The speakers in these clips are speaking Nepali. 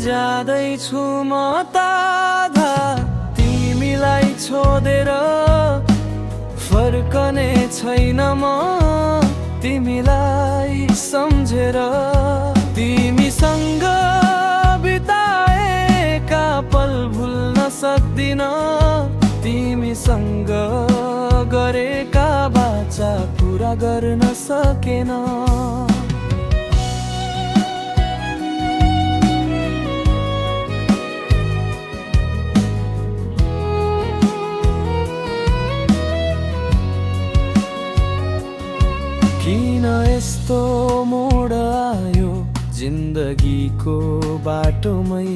जाँदैछु म ताधा तिमीलाई छोडेर, फर्कने छैन म तिमीलाई सम्झेर। तिमीसँग बिताएका पल भुल्न सक्दिन, तिमीसँग गरेका बाचा पुरा गर्न सकेन। किन यस्तो मोड आयो जिन्दगीको बाटोमै,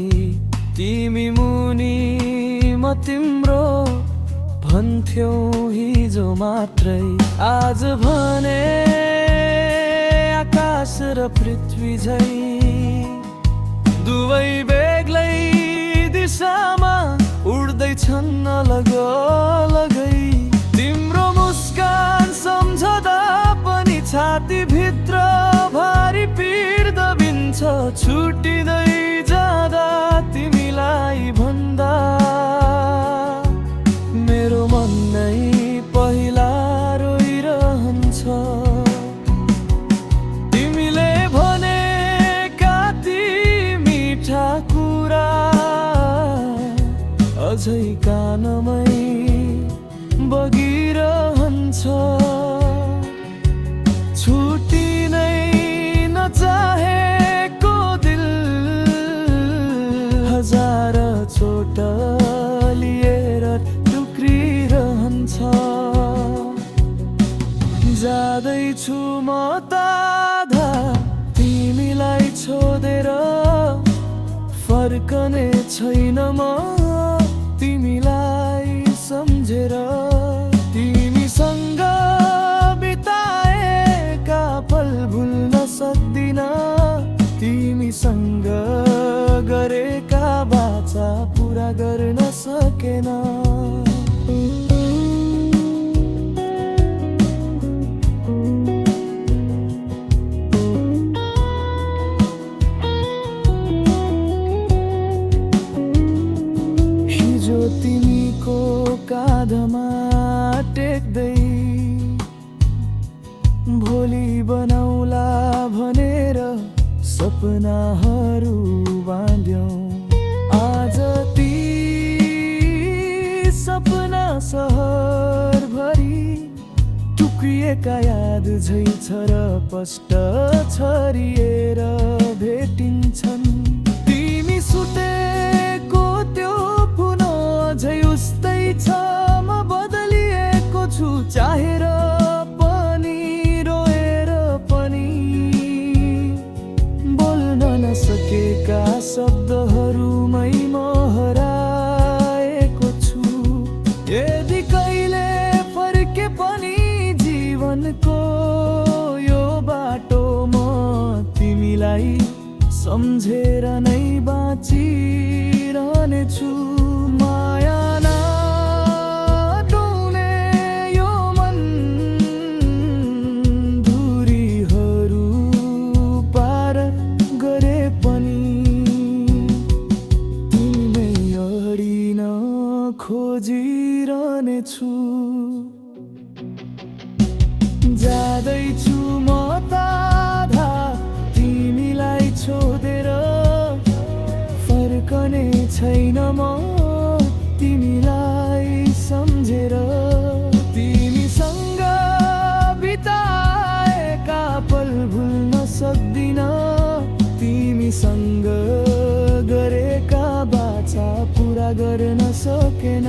तिमी मुनि म तिम्रो भन्थ्यौ हिजो मात्रै। आज भने आकाश र पृथ्वी झै दुवै बेग्लै दिशामा उड्दैछन् अलग अलगै। तिम्रो मुस्कान सम्झदा छाती भित्र भारी पीड दबिन्छ, छुटिँदै जाँदा तिमीलाई भन्दा मेरो मन नै पहिला रोइरहन्छ। तिमीले भनेका ती मिठा कुरा अझै कानमै बगिरहन्छ। छुट्टी नै नचाहेको दिल हजार चोट लिएर टुक्रिरहन्छ। जाँदैछु म ताधा तिमीलाई छोडेर, फर्कने छैन म तिमीलाई सम्झेर। तिमीसँग पल भुल्न सक्दिन, तिमीसँग गरेका बाचा पुरा गर्न सकेन। हिजो तिमीको काँधमा टेक्दै भोलि बनाउला भनेर सपनाहरू बाँध्यौं। आज ती सपना सहरभरि टुक्रिएका याद झै छरपष्ट छरिएर भेटिन्छन्। तिमी सुतेको त्यो पुनः झै उस्तै छ, म बदलिएको छु चाहेर सकेका शब्दहरूमै म हराएको छु। यदि कहिले फर्के पनि जीवनको यो बाटो, म तिमीलाई सम्झेर नै बाँचिरहनेछु। माया खोजिरहनेछु। जाँदैछु म ताधा तिमीलाई छोडेर, फर्कने छैन म तिमीलाई सम्झेर। तिमीसँग बिताएका पल भुल्न सक्दिन, तिमीसँग गरेका बाचा पुरा गर्न सकेन।